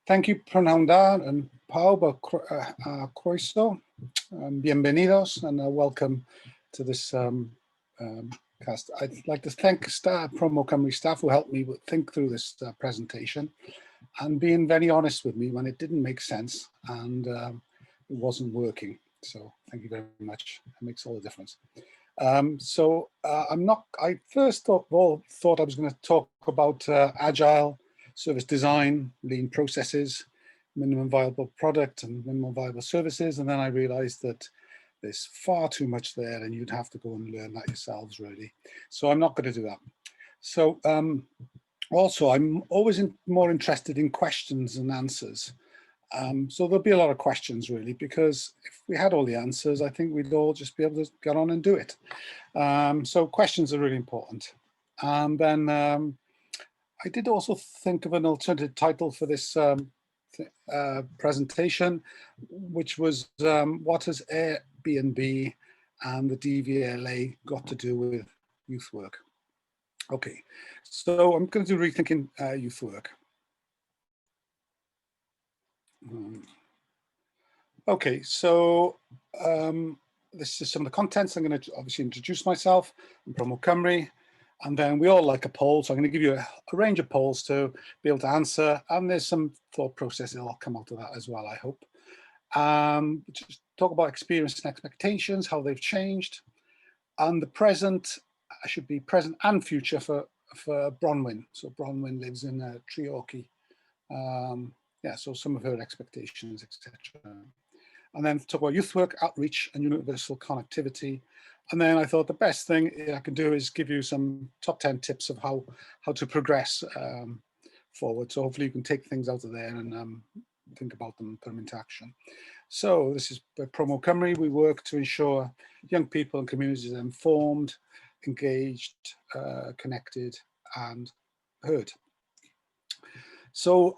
Thank you, prynawn da, and pawb a croeso, bienvenidos, and welcome to this cast. I'd like to thank ProMo-Cymru staff who helped me think through this presentation and being very honest with me when it didn't make sense and it wasn't working. So thank you very much. It makes all the difference. I first thought I was going to talk about agile service design, lean processes, minimum viable product and minimum viable services. And then I realized that there's far too much there and you'd have to go and learn that yourselves really. So I'm not going to do that. So also I'm always more interested in questions and answers. So there'll be a lot of questions really, because if we had all the answers, I think we'd all just be able to get on and do it. So questions are really important. And then I did also think of an alternative title for this presentation, which was what has Airbnb and the DVLA got to do with youth work? Okay, so I'm going to do rethinking youth work. Okay, so this is some of the contents. I'm going to obviously introduce myself, I'm ProMo-Cymru, and then we all like a poll. So I'm going to give you a range of polls to be able to answer, and there's some thought process that'll come out of that as well, I hope. Just talk about experience and expectations, how they've changed, and the present should be present and future for Bronwyn. So Bronwyn lives in Treorchy. Yeah, so some of her expectations, etc. And then talk about youth work, outreach, and universal connectivity. And then I thought the best thing I can do is give you some top 10 tips of how to progress forward. So hopefully you can take things out of there and think about them and put them into action. So this is ProMo-Cymru. We work to ensure young people and communities are informed, engaged, connected, and heard. So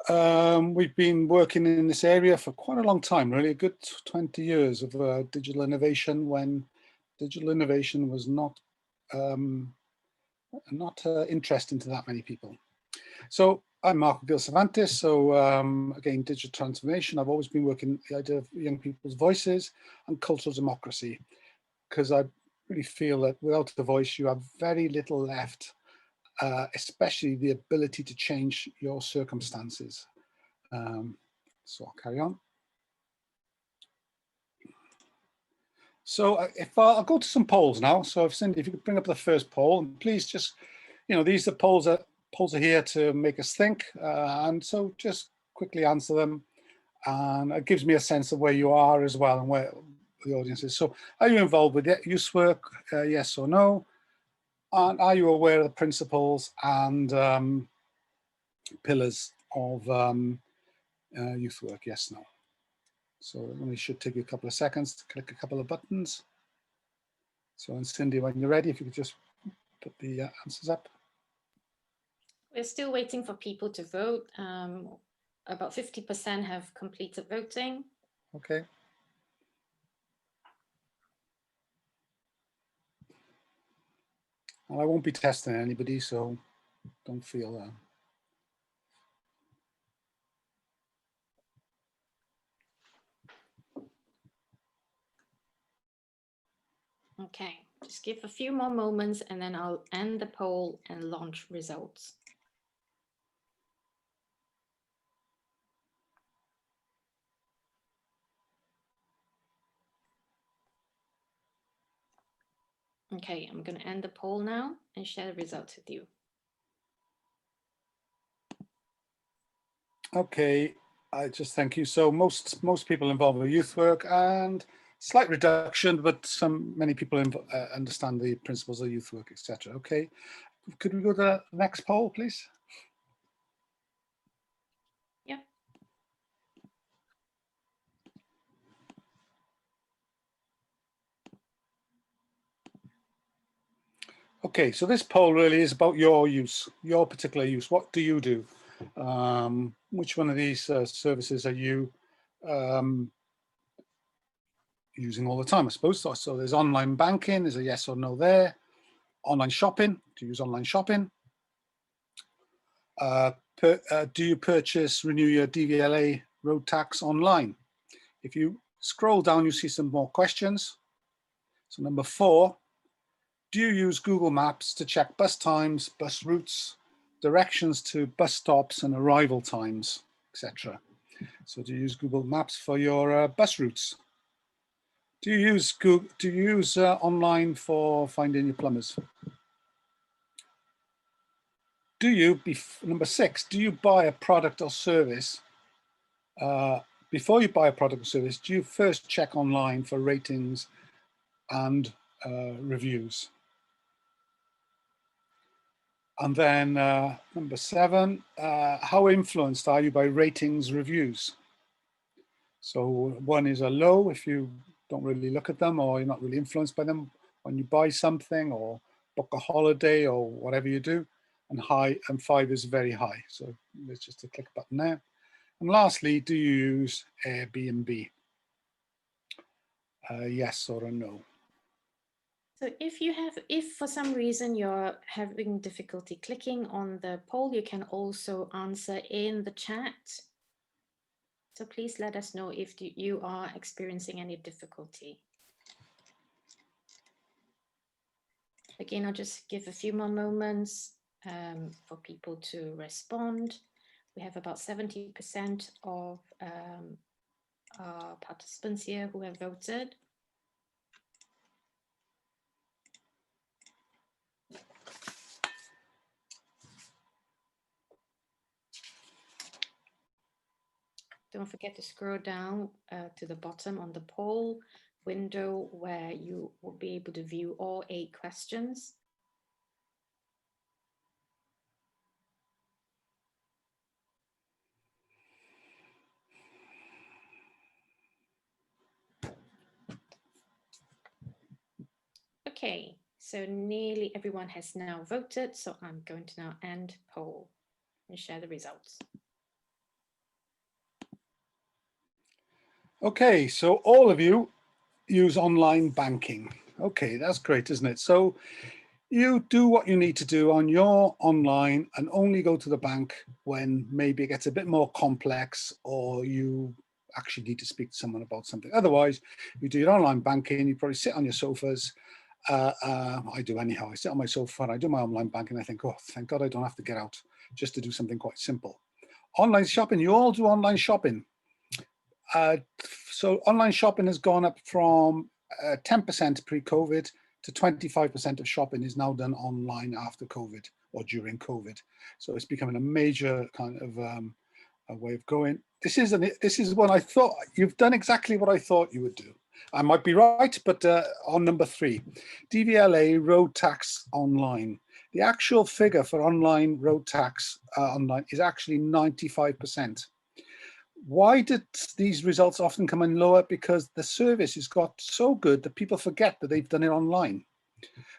we've been working in this area for quite a long time, really, a good 20 years of digital innovation, when digital innovation was not interesting to that many people. So I'm Gil Cervantes. So again, digital transformation. I've always been working the idea of young people's voices and cultural democracy, because I really feel that without the voice, you have very little left. Especially the ability to change your circumstances. So I'll carry on. So if I'll go to some polls now. So if Cindy, if you could bring up the first poll, and please just, these are polls are here to make us think, and so just quickly answer them, and it gives me a sense of where you are as well and where the audience is. So are you involved with youth work? Yes or no? And are you aware of the principles and pillars of youth work? Yes, no. So it only should take you a couple of seconds to click a couple of buttons. So, and Cindy, when you're ready, if you could just put the answers up. We're still waiting for people to vote. About 50% have completed voting. Okay. And I won't be testing anybody, so don't feel Okay, just give a few more moments and then I'll end the poll and launch results. Okay, I'm going to end the poll now and share the results with you. Okay, I just thank you. So most people involved with youth work, and slight reduction, but many people understand the principles of youth work, etc. Okay, could we go to the next poll, please? Yeah. Okay, so this poll really is about your use, your particular use. What do you do? Which one of these services are you using all the time, I suppose? So there's online banking, there's a yes or no there. Online shopping, do you use online shopping? do you purchase, renew your DVLA road tax online? If you scroll down, you see some more questions. So number 4, do you use Google Maps to check bus times, bus routes, directions to bus stops and arrival times, etc.? So do you use Google Maps for your bus routes? Do you use Google, online for finding your plumbers? Do you, number 6, do you buy a product or service? Before you buy a product or service, do you first check online for ratings and reviews? And then number 7, how influenced are you by ratings, reviews? So 1 is a low if you don't really look at them or you're not really influenced by them when you buy something or book a holiday or whatever you do. And high, and 5 is very high. So let's just click a button there. And lastly, do you use Airbnb? Yes or a no? So if for some reason you're having difficulty clicking on the poll, you can also answer in the chat. So please let us know if you are experiencing any difficulty. Again, I'll just give a few more moments for people to respond. We have about 70% of our participants here who have voted. Don't forget to scroll down to the bottom on the poll window where you will be able to view all 8 questions. Okay, so nearly everyone has now voted, so I'm going to now end poll and share the results. Okay, so all of you use online banking. Okay, that's great, isn't it? So you do what you need to do on your online and only go to the bank when maybe it gets a bit more complex or you actually need to speak to someone about something. Otherwise, you do your online banking, you probably sit on your sofas. I do anyhow. I sit on my sofa and I do my online banking. I think, oh, thank God I don't have to get out just to do something quite simple. Online shopping, you all do online shopping. So online shopping has gone up from 10% pre-COVID to 25% of shopping is now done online after COVID or during COVID. So it's becoming a major kind of a way of going. This is what I thought. You've done exactly what I thought you would do. I might be right, but on number 3, DVLA road tax online. The actual figure for online road tax online is actually 95%. Why did these results often come in lower? Because the service has got so good that people forget that they've done it online.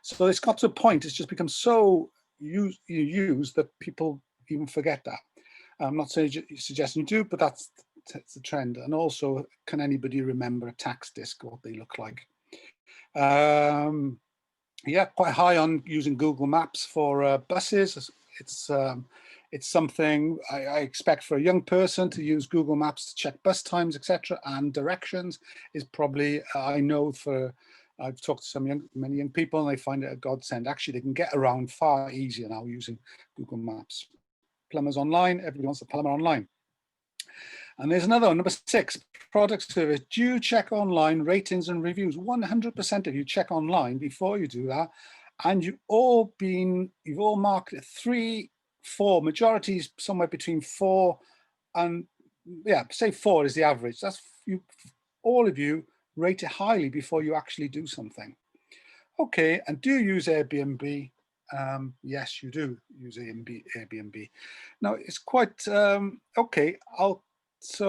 So it's got to a point, it's just become so used that people even forget that. I'm not suggesting you do, but that's the trend. And also, can anybody remember a tax disc, what they look like? Yeah, quite high on using Google Maps for buses. It's something I expect for a young person to use Google Maps to check bus times, etc. And directions is probably, I know I've talked to many young people and they find it a godsend. Actually, they can get around far easier now using Google Maps. Plumbers online, everybody wants a plumber online. And there's another one, number 6, product service. Do you check online ratings and reviews? 100% of you check online before you do that. And you've all marked 3, 4, majorities somewhere between 4 and, yeah, say 4 is the average. That's you, all of you rate it highly before you actually do something. Okay, and do you use Airbnb? Yes, you do use Airbnb. Now it's quite okay. If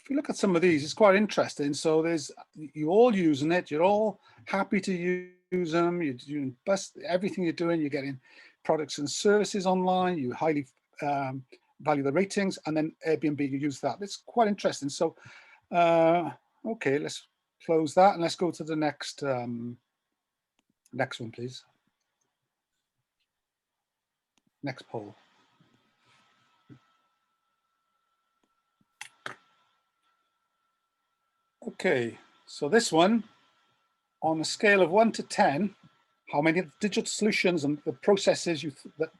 you look at some of these, it's quite interesting. So you all using it. You're all happy to use them. You're doing everything you're doing. You're getting products and services online. You highly value the ratings, and then Airbnb, you use that. It's quite interesting. So okay, let's close that and let's go to the next next one, please. Next poll. Okay, so this one, on a scale of 1 to 10, how many digital solutions and the processes that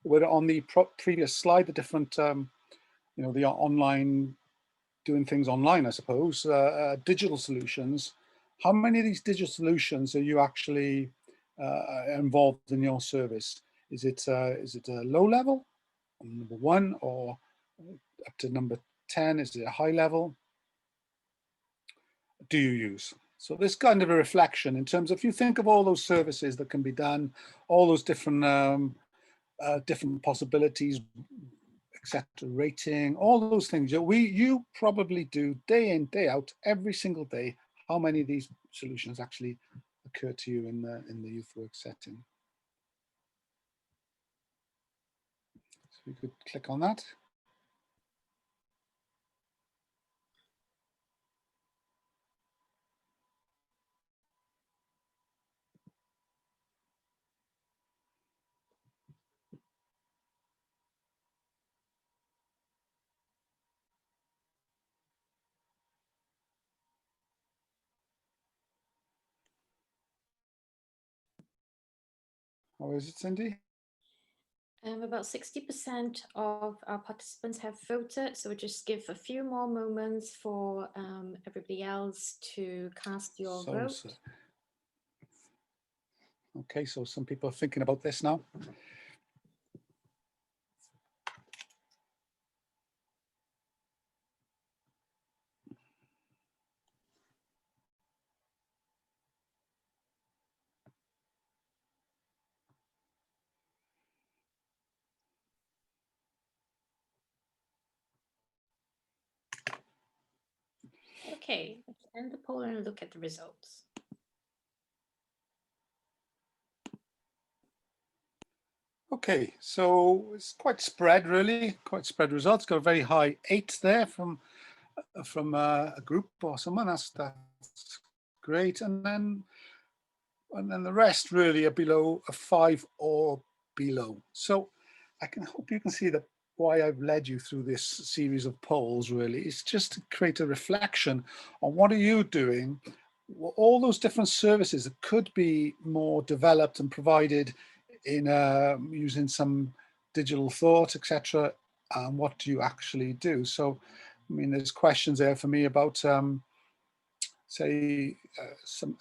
were on the previous slide, the different, you know, the online, doing things online, I suppose, digital solutions. How many of these digital solutions are you actually involved in your service? Is it a low level, number 1, or up to number 10? Is it a high level? Do you use? So this kind of a reflection in terms of, if you think of all those services that can be done, all those different different possibilities, etc., rating, all those things you probably do day in, day out, every single day. How many of these solutions actually occur to you in the youth work setting? So we could click on that. How is it, Cindy? About 60% of our participants have voted, so we'll just give a few more moments for everybody else to cast your vote. Okay, so some people are thinking about this now. Okay, let's end the poll and look at the results. Okay, so it's quite spread, really, quite spread results. Got a very high 8 there from a group or someone. That's great, and then the rest really are below a 5 or below. So I hope you can see that why I've led you through this series of polls. Really, is just to create a reflection on what are you doing. All those different services that could be more developed and provided in using some digital thought, etc. And what do you actually do? So, I mean, there's questions there for me about, say,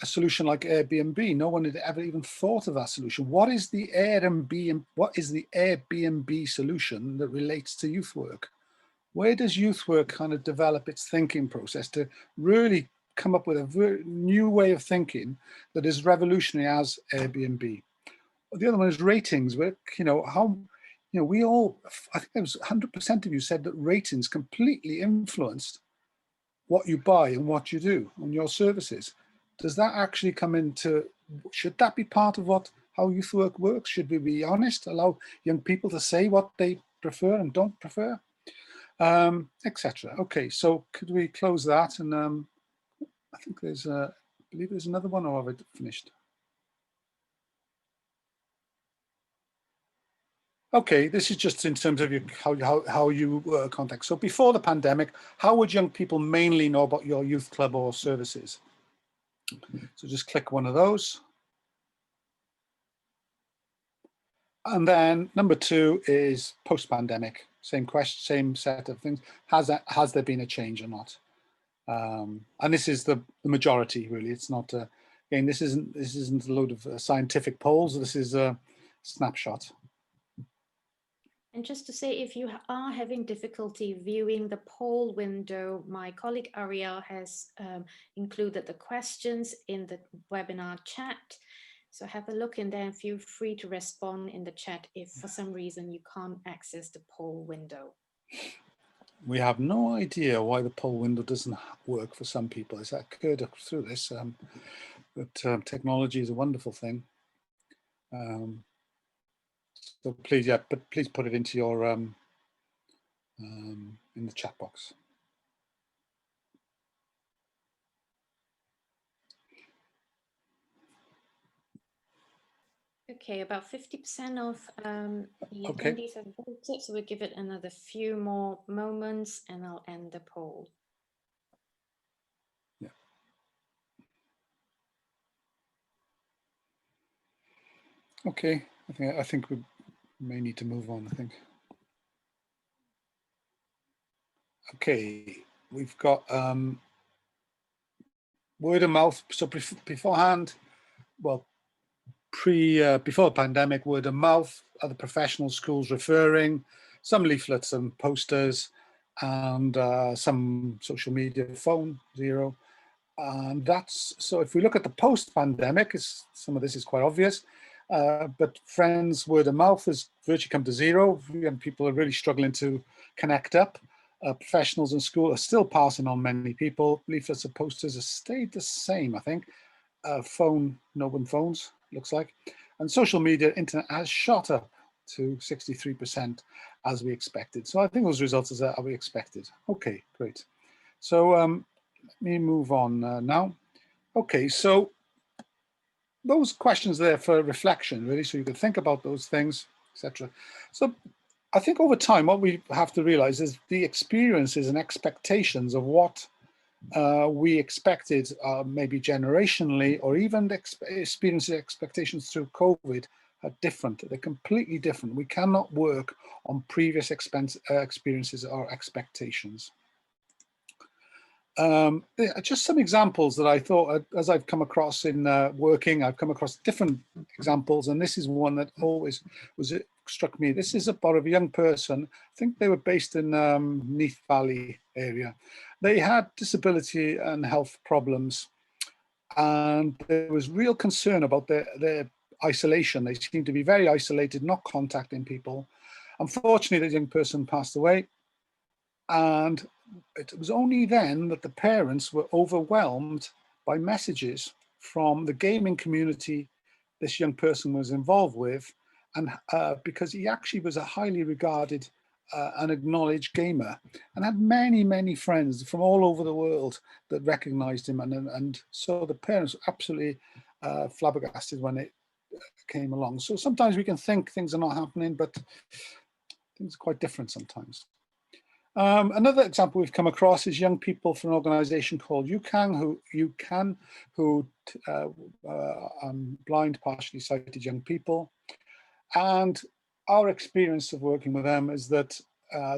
a solution like Airbnb. No one had ever even thought of that solution. What is the Airbnb solution that relates to youth work? Where does youth work kind of develop its thinking process to really come up with a new way of thinking that is revolutionary as Airbnb? The other one is ratings. Where, you know, how, you know, we all, I think it was 100% of you said that ratings completely influenced what you buy and what you do on your services. Does that actually come into, should that be part of how youth work works? Should we be honest, allow young people to say what they prefer and don't prefer, etc. Okay, so could we close that? And I think there's, I believe there's another one, or have I finished? Okay, this is just in terms of how you contact. So before the pandemic, how would young people mainly know about your youth club or services? So just click one of those. And then number 2 is post-pandemic. Same question, same set of things. Has there been a change or not? And this is the majority, really. It's not again. This isn't a load of scientific polls. This is a snapshot. And just to say, if you are having difficulty viewing the poll window, my colleague Ariel has included the questions in the webinar chat. So have a look in there and feel free to respond in the chat if for some reason you can't access the poll window. We have no idea why the poll window doesn't work for some people. It's occurred through this, but technology is a wonderful thing. So please, yeah, but please put it into your in the chat box. Okay, about 50% of the Okay. attendees have voted, so we'll give it another few more moments and I'll end the poll. Yeah. Okay, I think we may need to move on, I think. Okay, we've got word of mouth. So beforehand, well, before the pandemic, word of mouth, other professional schools referring, some leaflets and posters, and some social media, phone, 0. And that's, so if we look at the post-pandemic, some of this is quite obvious, but friends, word of mouth has virtually come to 0. And people are really struggling to connect up. Professionals in school are still passing on many people. Leaflets and posters have stayed the same, I think. No one phones, looks like. And social media, internet has shot up to 63% as we expected. So I think those results are we expected. Okay, great. So let me move on now. Okay, so those questions there for reflection, really, so you can think about those things, etc. So I think over time, what we have to realize is the experiences and expectations of what we expected, maybe generationally, or even the experiences, expectations through COVID are different. They're completely different. We cannot work on previous experiences or expectations. Just some examples that I thought, as I've come across in working, I've come across different examples, and this is one that always struck me. This is about a young person. I think they were based in Neath Valley area. They had disability and health problems, and there was real concern about their isolation. They seemed to be very isolated, not contacting people. Unfortunately, the young person passed away. And it was only then that the parents were overwhelmed by messages from the gaming community this young person was involved with, and because he actually was a highly regarded and acknowledged gamer and had many, many friends from all over the world that recognized him. And so the parents were absolutely flabbergasted when it came along. So sometimes we can think things are not happening, but things are quite different sometimes. Another example we've come across is young people from an organization called UCAN, who blind, partially sighted young people. And our experience of working with them is that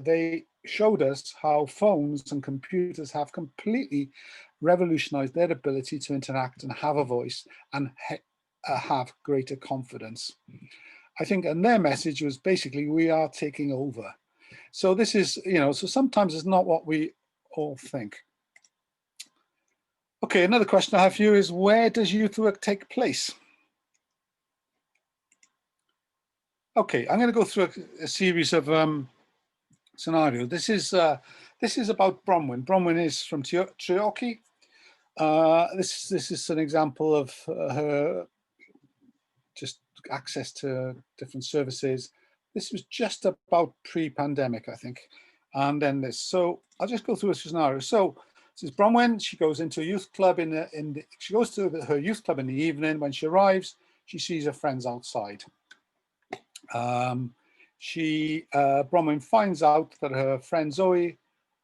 they showed us how phones and computers have completely revolutionized their ability to interact and have a voice and have greater confidence. I think, and their message was basically, we are taking over. So this is, so sometimes it's not what we all think. Okay, another question I have for you is, where does youth work take place? Okay, I'm going to go through a series of scenarios. This is about Bronwyn. Bronwyn is from Treorchy. This is an example of her just access to different services. This was just about pre-pandemic, I think. And then this. So I'll just go through a scenario. So this is Bronwyn. She goes into a youth club she goes to her youth club in the evening. When she arrives, she sees her friends outside. Bronwyn finds out that her friend Zoe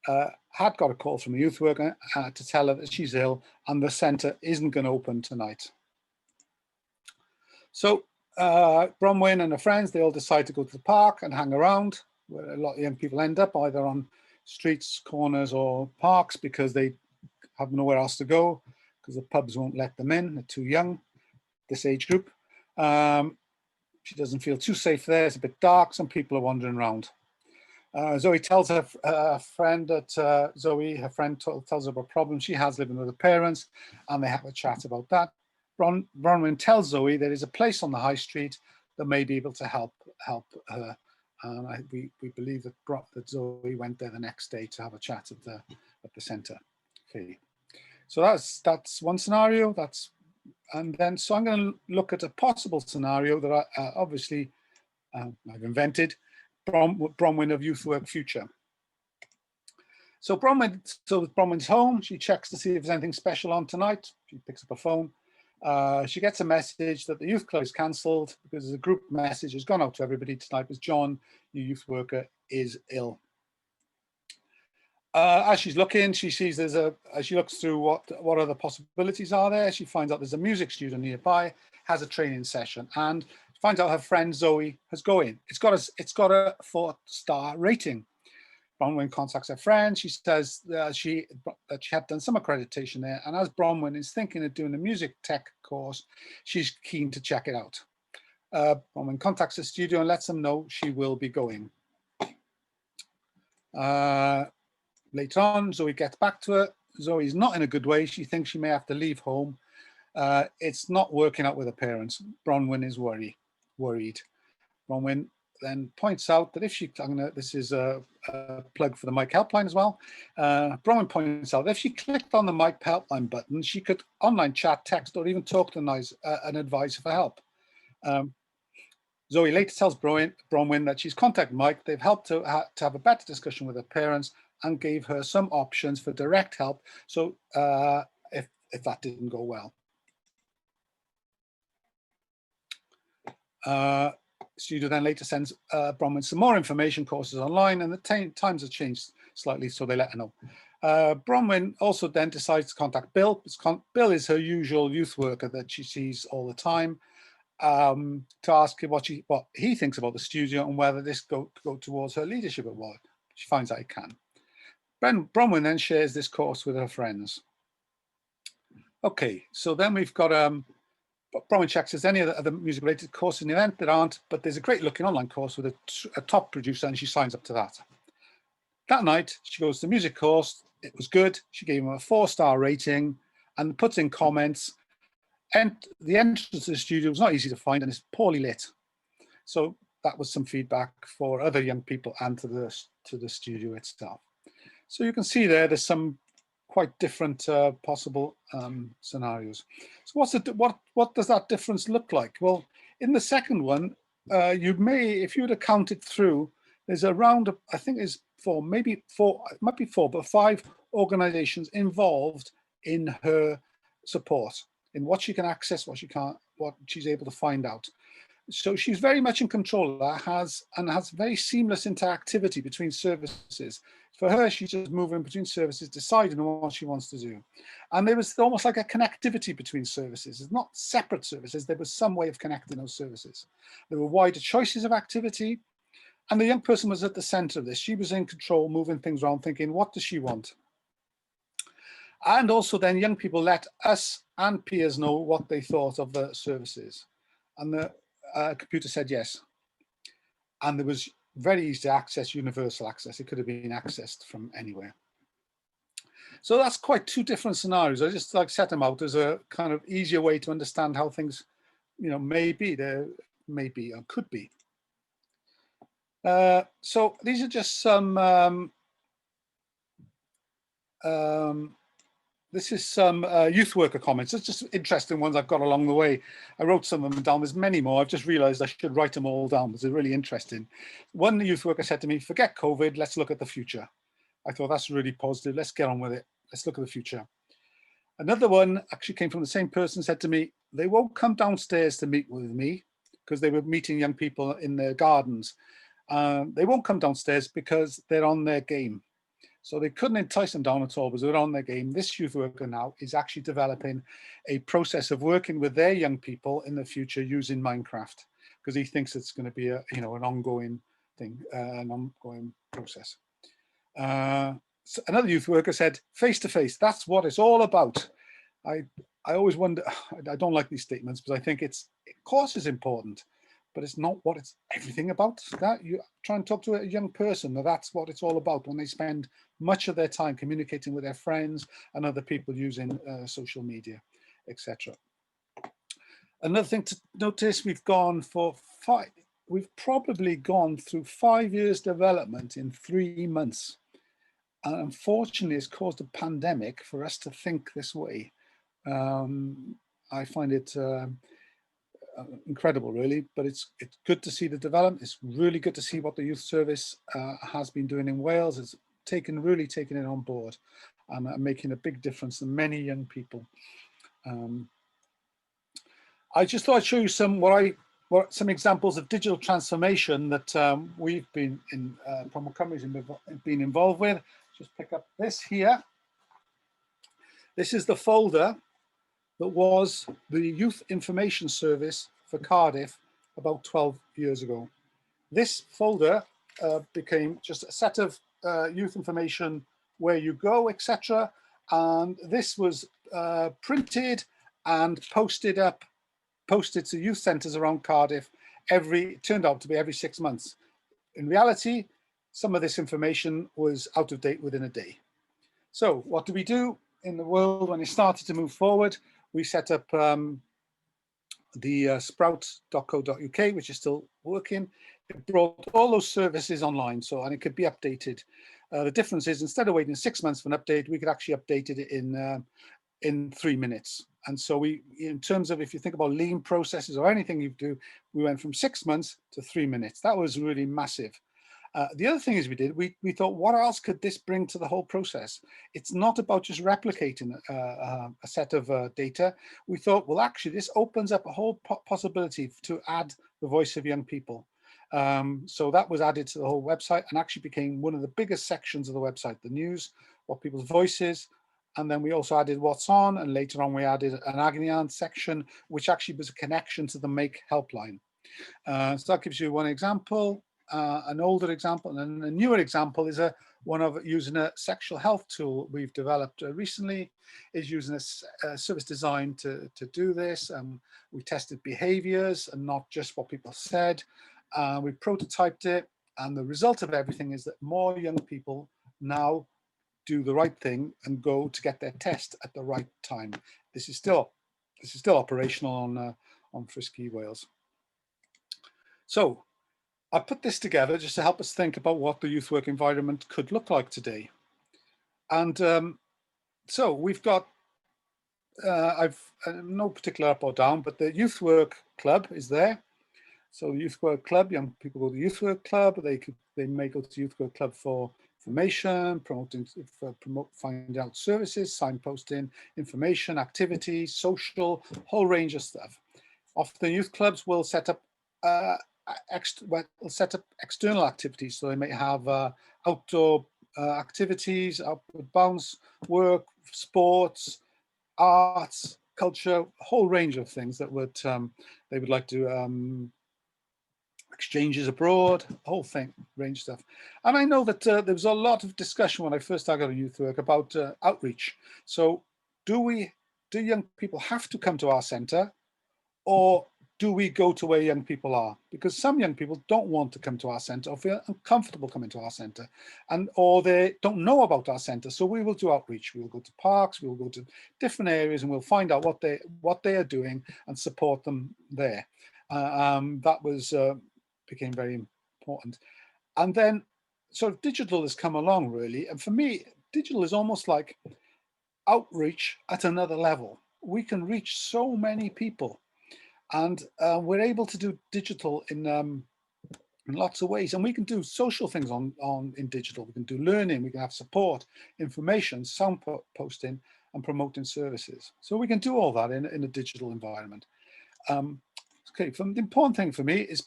had got a call from a youth worker to tell her that she's ill and the centre isn't going to open tonight. So Bronwyn and her friends, they all decide to go to the park and hang around, where a lot of young people end up, either on streets, corners, or parks, because they have nowhere else to go, because the pubs won't let them in. They're too young, this age group. She doesn't feel too safe there. It's a bit dark. Some people are wandering around. Zoe tells her friend that her friend tells her about problems she has living with her parents, and they have a chat about that. Bronwyn tells Zoe there is a place on the high street that may be able to help her. And we believe that Zoe went there the next day to have a chat at the centre. Okay, so that's one scenario. And then so I'm going to look at a possible scenario that I obviously I've invented. Bronwyn of Youth Work Future. So Bronwyn's home. She checks to see if there's anything special on tonight. She picks up a phone. She gets a message that the youth club is cancelled because a group message has gone out to everybody tonight as John, your youth worker, is ill. As she's looking, she sees as she looks through what other possibilities are there, she finds out there's a music studio nearby, has a training session, and finds out her friend Zoe has going. It's got a 4-star rating. Bronwyn contacts her friend. She says that she had done some accreditation there, and as Bronwyn is thinking of doing a music tech course, she's keen to check it out. Bronwyn contacts the studio and lets them know she will be going. Later on, Zoe gets back to her. Zoe's not in a good way. She thinks she may have to leave home. It's not working out with her parents. Bronwyn is worried. Bronwyn then points out that if she, this is a plug for the Mike helpline as well. Bronwyn points out that if she clicked on the Mike helpline button, she could online chat, text, or even talk to an advisor for help. Zoe later tells Bronwyn that she's contacted Mike. They've helped to have a better discussion with her parents and gave her some options for direct help. So if that didn't go well. Studio then later sends Bronwyn some more information courses online, and the times have changed slightly, so they let her know. Bronwyn also then decides to contact Bill. Bill is her usual youth worker that she sees all the time, to ask him what he thinks about the studio and whether this go towards her leadership award. She finds out it can. Bronwyn then shares this course with her friends. Okay, so then we've got Bronwyn checks if there's any other music-related courses in the event. There aren't, but there's a great-looking online course with a top producer, and she signs up to that. That night, she goes to the music course. It was good. She gave him a 4-star rating and puts in comments. And the entrance to the studio was not easy to find, and it's poorly lit. So that was some feedback for other young people and to the studio itself. So you can see there's some quite different possible scenarios. So what does that difference look like? Well, in the second one, you may, if you would have counted through, there's around, I think there's maybe four, it might be 4, but 5 organizations involved in her support, in what she can access, what she can't, what she's able to find out. So she's very much in control of that, has very seamless interactivity between services. For her, she's just moving between services, deciding what she wants to do. And there was almost like a connectivity between services. It's not separate services. There was some way of connecting those services. There were wider choices of activity. And the young person was at the center of this. She was in control, moving things around, thinking, what does she want? And also then young people let us and peers know what they thought of the services. And the computer said yes. And there was very easy to access, universal access. It could have been accessed from anywhere. So that's quite 2 different scenarios. I just set them out as a kind of easier way to understand how things, may be, there may be or could be. So these are just some this is some youth worker comments. It's just interesting ones I've got along the way. I wrote some of them down. There's many more. I've just realized I should write them all down because they're really interesting. One youth worker said to me, forget COVID, let's look at the future. I thought that's really positive. Let's get on with it. Let's look at the future. Another one actually came from the same person, said to me, they won't come downstairs to meet with me because they were meeting young people in their gardens. They won't come downstairs because they're on their game. So they couldn't entice them down at all because they're on their game. This youth worker now is actually developing a process of working with their young people in the future using Minecraft because he thinks it's going to be an ongoing thing, an ongoing process. So another youth worker said, face to face, that's what it's all about. I always wonder, I don't like these statements because I think of course it's important, but it's not what it's everything about. That you try and talk to a young person, that's what it's all about when they spend much of their time communicating with their friends and other people using social media, etc. Another thing to notice, we've probably gone through 5 years development in 3 months. And unfortunately, it's caused a pandemic for us to think this way. I find it incredible, really, but it's good to see the development. It's really good to see what the youth service has been doing in Wales. It's really taken it on board and making a big difference to many young people. I just thought I'd show you some some examples of digital transformation that we've been in ProMo-Cymru's been involved with. Just pick up this here. This is the folder that was the Youth Information Service for Cardiff about 12 years ago. This folder became just a set of youth information, where you go, etc. And this was printed and posted to youth centres around Cardiff turned out to be every 6 months. In reality, some of this information was out of date within a day. So what do we do in the world when it started to move forward? We set up the sprout.co.uk, which is still working. It brought all those services online, and it could be updated. The difference is, instead of waiting 6 months for an update, we could actually update it in 3 minutes. And so in terms of, if you think about lean processes or anything you do, we went from 6 months to 3 minutes. That was really massive. The other thing is we thought, what else could this bring to the whole process? It's not about just replicating a set of data. We thought, well, actually, this opens up a whole possibility to add the voice of young people. So that was added to the whole website and actually became one of the biggest sections of the website, the news, what people's voices. And then we also added what's on, and later on we added an agony aunt section, which actually was a connection to the Make helpline. So that gives you one example, an older example, and then a newer example is one of using a sexual health tool we've developed recently, is using a service designed to do this. We tested behaviors and not just what people said. We prototyped it, and the result of everything is that more young people now do the right thing and go to get their test at the right time. This is still operational on Frisky, Wales. So I put this together just to help us think about what the youth work environment could look like today. And so we've got, I've no particular up or down, but the youth work club is there. So the youth work club, young people go to the youth work club. They may go to youth work club for information, finding out services, signposting, information, activities, social, whole range of stuff. Often youth clubs will set up external activities. So they may have outdoor activities, outward bounds work, sports, arts, culture, a whole range of things that they would like to exchanges abroad, whole thing, range of stuff. And I know that there was a lot of discussion when I first started on youth work about outreach. So do young people have to come to our centre, or do we go to where young people are? Because some young people don't want to come to our centre or feel uncomfortable coming to our centre, or they don't know about our centre. So we will do outreach. We'll go to parks, we'll go to different areas, and we'll find out what they are doing and support them there. That became very important. And then sort of digital has come along, really. And for me, digital is almost like outreach at another level. We can reach so many people, and we're able to do digital in lots of ways. And we can do social things in digital. We can do learning, we can have support, information, sound posting, and promoting services. So we can do all that in a digital environment. Okay, the important thing for me is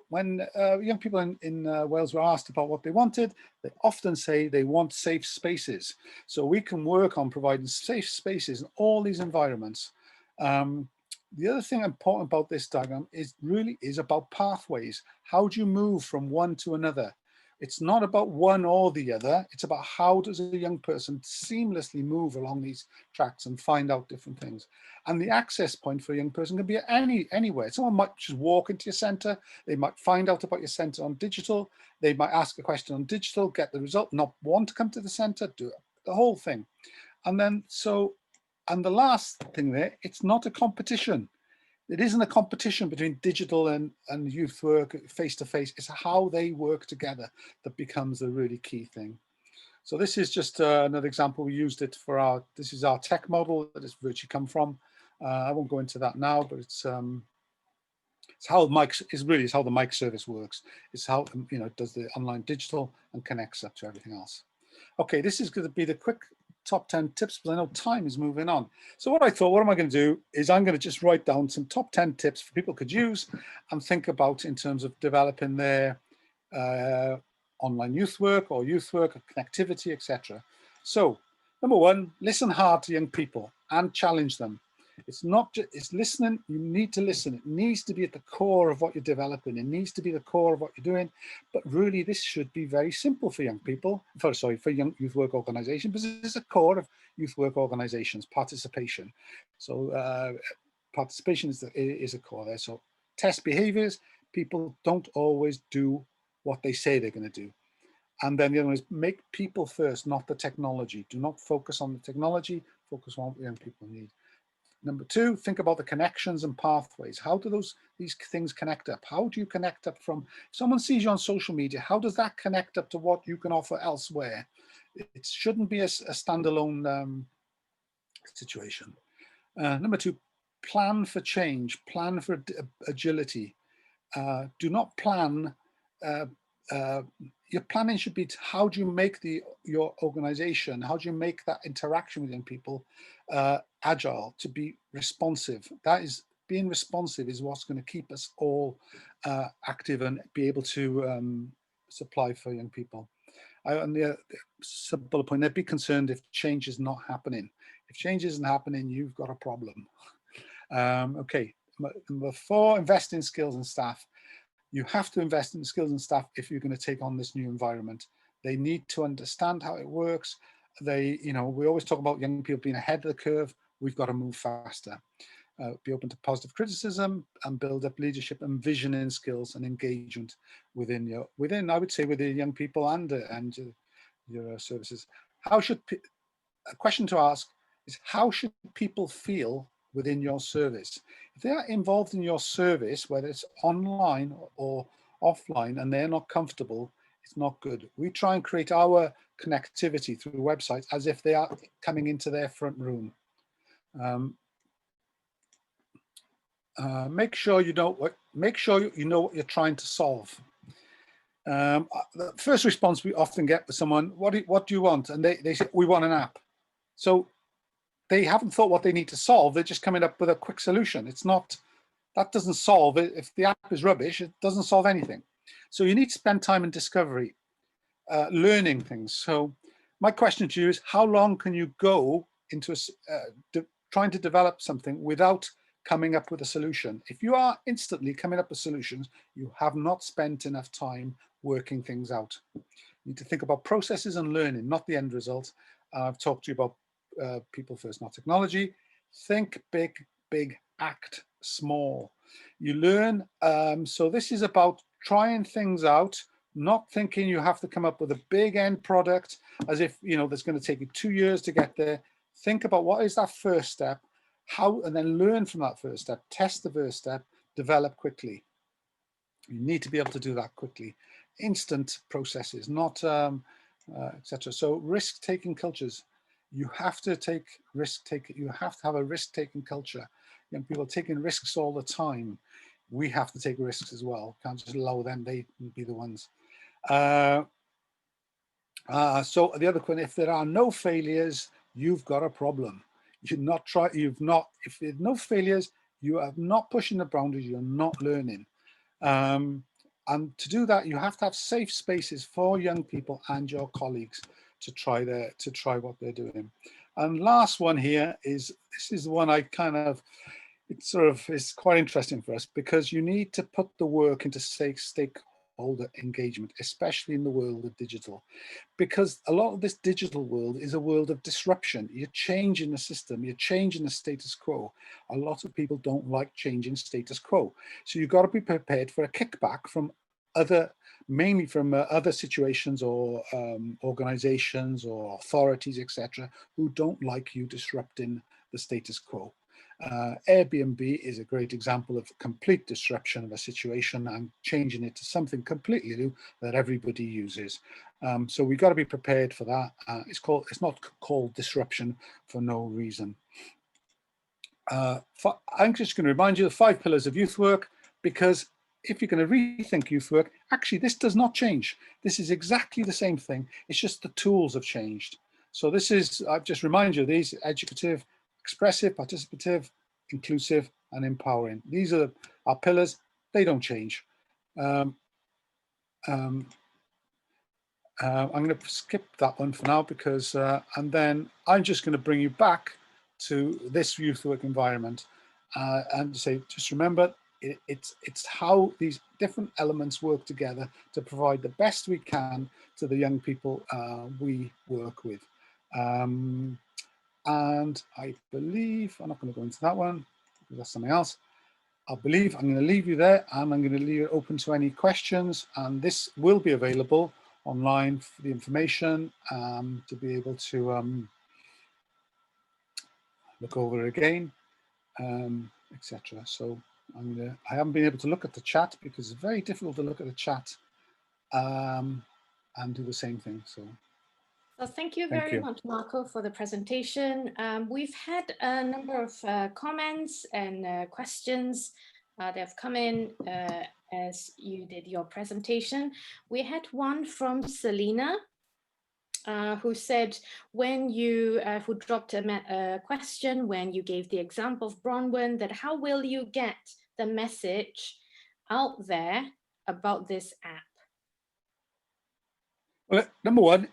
when young people in Wales were asked about what they wanted, they often say they want safe spaces. So we can work on providing safe spaces in all these environments. The other thing important about this diagram is about pathways. How do you move from one to another? It's not about one or the other. It's about how does a young person seamlessly move along these tracks and find out different things. And the access point for a young person can be anywhere. Someone might just walk into your centre. They might find out about your centre on digital. They might ask a question on digital, get the result, not want to come to the centre, do the whole thing. And the last thing there, it's not a competition. It isn't a competition between digital and youth work face-to-face. It's how they work together that becomes the really key thing. So this is just another example. We used it for this is our tech model that it's virtually come from. I won't go into that now, but it's how the mic service works. It's how it does the online digital and connects up to everything else. Okay, this is going to be the quick top 10 tips, because I know time is moving on. So what I thought, what am I going to do is I'm going to just write down some top 10 tips for people could use and think about in terms of developing their online youth work or connectivity, etc. So number one, listen hard to young people and challenge them. It's not just, it's listening. You need to listen. It needs to be at the core of what you're developing. It needs to be the core of what you're doing. But really, this should be very simple for young people, for young youth work organizations, because it's a core of youth work organizations, participation. So participation is a core there. So test behaviors. People don't always do what they say they're going to do. And then the other one is make people first, not the technology. Do not focus on the technology, focus on what young people need. Number two, think about the connections and pathways. How do these things connect up? How do you connect up from, if someone sees you on social media, how does that connect up to what you can offer elsewhere? It shouldn't be a standalone situation. Number two, plan for change, plan for agility. Do not plan, your planning should be how do you make your organization, how do you make that interaction with young people agile, to be responsive. That is, being responsive is what's going to keep us all active and be able to supply for young people. And the bullet point there, be concerned if change is not happening. If change isn't happening, you've got a problem. Okay, number four, invest in skills and staff. You have to invest in skills and staff if you're going to take on this new environment. They need to understand how it works. We always talk about young people being ahead of the curve. We've got to move faster. Be open to positive criticism and build up leadership and visioning skills and engagement within I would say, with the young people and your services. A question to ask is, how should people feel within your service? If they are involved in your service, whether it's online or offline, and they're not comfortable, it's not good. We try and create our connectivity through websites as if they are coming into their front room. Make sure you know what you're trying to solve. The first response we often get with someone, what do you want? And they say, we want an app. So they haven't thought what they need to solve. They're just coming up with a quick solution. It's not, that doesn't solve it. If the app is rubbish, it doesn't solve anything. So you need to spend time in discovery, learning things. So my question to you is, how long can you go into trying to develop something without coming up with a solution? If you are instantly coming up with solutions, you have not spent enough time working things out. You need to think about processes and learning, not the end result. I've talked to you about people first, not technology. Think big, act small. You learn. So this is about trying things out, not thinking you have to come up with a big end product as if, that's going to take you 2 years to get there. Think about what is that first step, and then learn from that first step, test the first step, develop quickly. You need to be able to do that quickly. Instant processes, not etc. So risk-taking cultures. You have to take risk-taking. You have to have a risk-taking culture. Young people are taking risks all the time. We have to take risks as well. Can't just allow them. They be the ones. So the other one: if there are no failures, you've got a problem. If there's no failures, you are not pushing the boundaries. You're not learning. And to do that, you have to have safe spaces for young people and your colleagues to try what they're doing. And last one here is, this is the one I kind of, it's quite interesting for us, because you need to put the work into stakeholder engagement, especially in the world of digital, because a lot of this digital world is a world of disruption. You're changing the system, you're changing the status quo. A lot of people don't like changing status quo. So you've got to be prepared for a kickback from mainly from other situations or organizations or authorities, etc., who don't like you disrupting the status quo. Airbnb is a great example of complete disruption of a situation and changing it to something completely new that everybody uses. So we've got to be prepared for that. It's not called disruption for no reason. I'm just going to remind you of the 5 pillars of youth work, because if you're going to rethink youth work, actually this does not change. This is exactly the same thing. It's just the tools have changed. So this is, I just remind you, these educative, expressive, participative, inclusive, and empowering. These are our pillars. They don't change. I'm going to skip that one for now because, and then I'm just going to bring you back to this youth work environment and say, just remember, it's how these different elements work together to provide the best we can to the young people we work with. And I believe, I'm not going to go into that one because that's something else. I believe I'm going to leave you there and I'm going to leave it open to any questions, and this will be available online for the information to be able to look over it again, etc. So I haven't been able to look at the chat because it's very difficult to look at the chat and do the same thing. So thank you very much, Marco, for the presentation. We've had a number of comments and questions that have come in as you did your presentation. We had one from Selena, who said, when you, who dropped a question when you gave the example of Bronwyn, that how will you get the message out there about this app? Well, number one,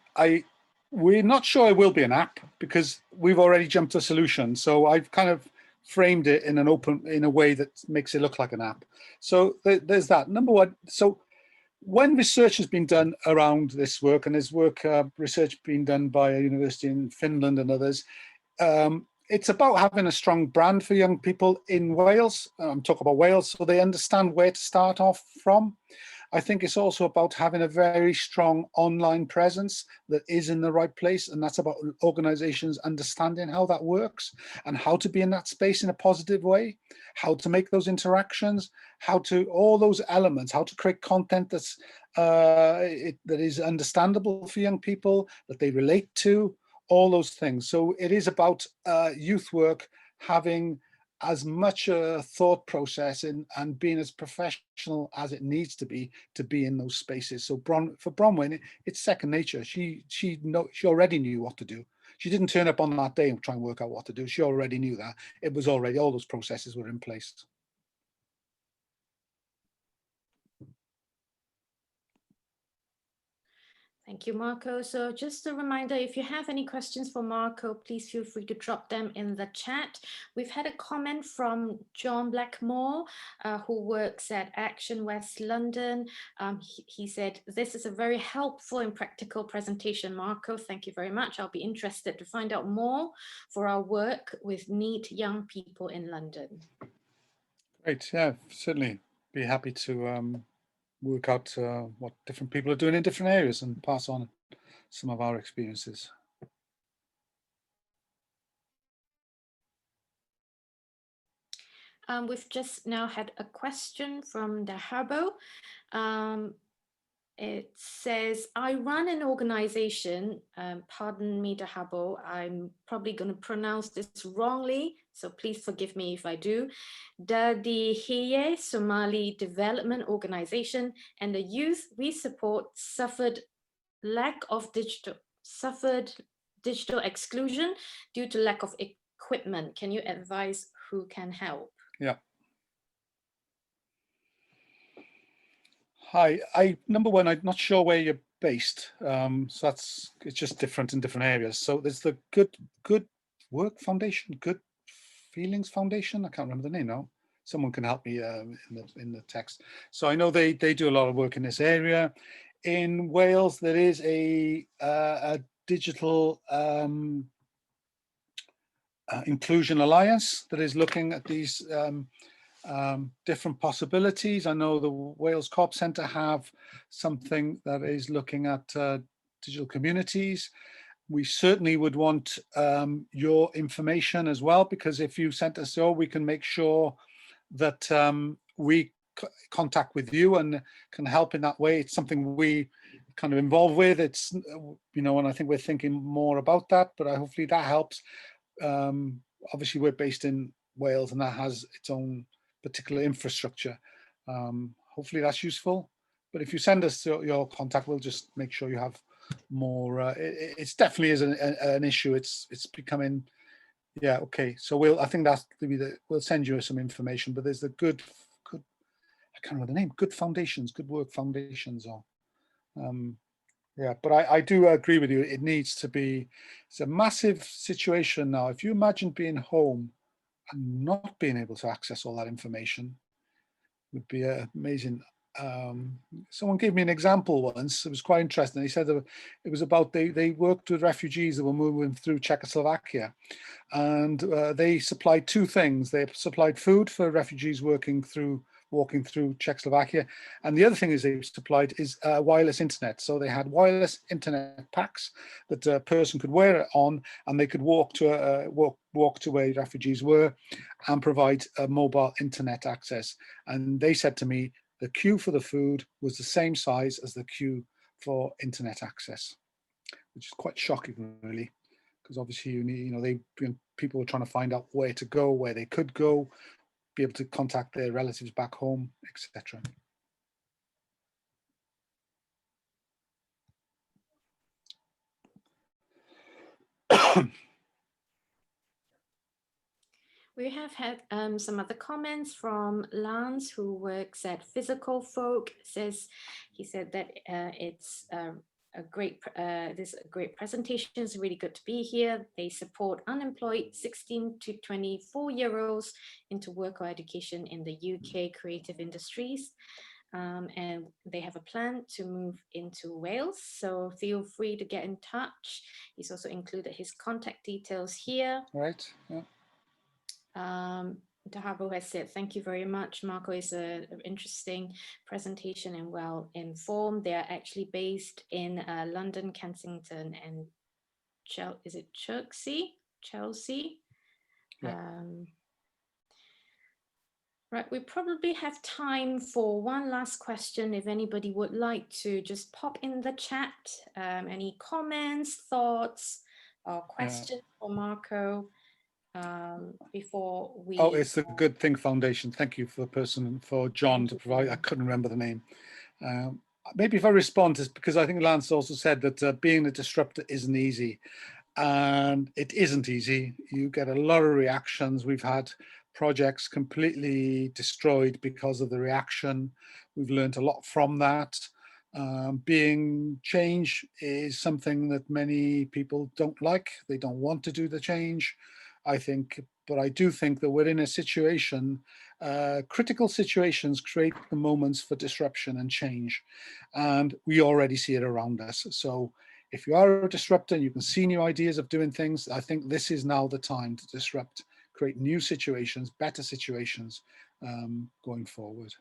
we're not sure it will be an app because we've already jumped to a solution. So I've kind of framed it in a way that makes it look like an app. So there's that. Number one, so when research has been done around this work, and there's research being done by a university in Finland and others, it's about having a strong brand for young people in Wales. I'm talking about Wales, so they understand where to start off from. I think it's also about having a very strong online presence that is in the right place. And that's about organizations understanding how that works and how to be in that space in a positive way, how to make those interactions, all those elements, how to create content that's, that is understandable for young people, that they relate to, all those things. So it is about youth work having as much a thought process and being as professional as it needs to be in those spaces. So for Bronwyn, it's second nature. She already knew what to do. She didn't turn up on that day and try and work out what to do. She already knew that. It was already, all those processes were in place. Thank you, Marco. So just a reminder, if you have any questions for Marco, please feel free to drop them in the chat. We've had a comment from John Blackmore, who works at Action West London. He said, this is a very helpful and practical presentation, Marco. Thank you very much. I'll be interested to find out more for our work with NEET young people in London. Great, yeah, certainly be happy to work out what different people are doing in different areas and pass on some of our experiences. We've just now had a question from Dahabo. It says, I run an organization, pardon me, Dahabo, I'm probably going to pronounce this wrongly, so please forgive me if I do. Dadihiye Somali Development Organization, and the youth we support suffered digital exclusion due to lack of equipment. Can you advise who can help? Yeah. Hi, number one, I'm not sure where you're based. So it's just different in different areas. So there's the Good Work Foundation, Good Feelings Foundation. I can't remember the name now. Someone can help me in the text. So I know they do a lot of work in this area. In Wales, there is a digital inclusion alliance that is looking at these different possibilities. I know the Wales Co-op Centre have something that is looking at digital communities. We certainly would want your information as well, because if you sent us we can make sure that we contact with you and can help in that way. It's something we kind of involved with. It's, you know, and I think we're thinking more about that, but hopefully that helps. Obviously we're based in Wales and that has its own particular infrastructure. Hopefully that's useful, but if you send us your contact, we'll just make sure you have It's definitely is an issue. It's becoming, yeah, okay. So we'll, I think that's we'll send you some information, but there's the good, I can't remember the name, Good Foundations, Good Work Foundations, or yeah, but I do agree with you. It needs to be, it's a massive situation now. If you imagine being home and not being able to access all that information, would be amazing. Someone gave me an example once. It was quite interesting. He said it was about they worked with refugees that were moving through Czechoslovakia, and they supplied two things. They supplied food for refugees walking through Czechoslovakia, and the other thing is they supplied is wireless internet. So they had wireless internet packs that a person could wear it on, and they could walk to where refugees were, and provide mobile internet access. And they said to me, the queue for the food was the same size as the queue for internet access, which is quite shocking, really, because obviously you need, people were trying to find out where to go, where they could go, be able to contact their relatives back home, etc. We have had some other comments from Lance, who works at Physical Folk. He said that it's a great presentation. It's really good to be here. They support unemployed 16 to 24-year-olds into work or education in the UK creative industries. And they have a plan to move into Wales, so feel free to get in touch. He's also included his contact details here. Right. Yeah. Dahabo has said, thank you very much, Marco. It's an interesting presentation and well informed. They are actually based in London, Kensington, and Chelsea? Yeah. Right, we probably have time for one last question. If anybody would like to just pop in the chat, any comments, thoughts, or questions for Marco before we... Oh, it's the Good Thing Foundation. Thank you for John to provide. I couldn't remember the name. Maybe if I respond to this, because I think Lance also said that being a disruptor isn't easy. And it isn't easy. You get a lot of reactions. We've had projects completely destroyed because of the reaction. We've learned a lot from that. Being change is something that many people don't like. They don't want to do the change, I think. But I do think that we're in a situation, critical situations create the moments for disruption and change. And we already see it around us. So if you are a disruptor and you can see new ideas of doing things, I think this is now the time to disrupt, create new situations, better situations going forward.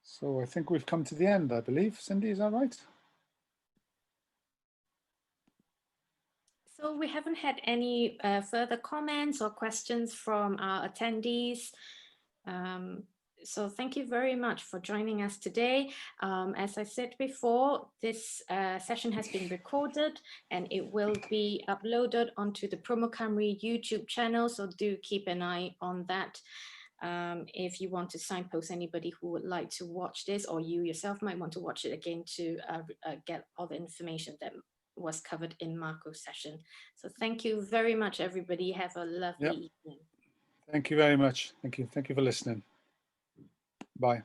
So I think we've come to the end, I believe. Cindy, is that right? So we haven't had any further comments or questions from our attendees. So thank you very much for joining us today. As I said before, this session has been recorded and it will be uploaded onto the ProMo-Cymru YouTube channel. So do keep an eye on that. If you want to signpost anybody who would like to watch this, or you yourself might want to watch it again to get all the information that was covered in Marco's session. So thank you very much, everybody. Have a lovely evening. Thank you very much. Thank you. Thank you for listening. Bye.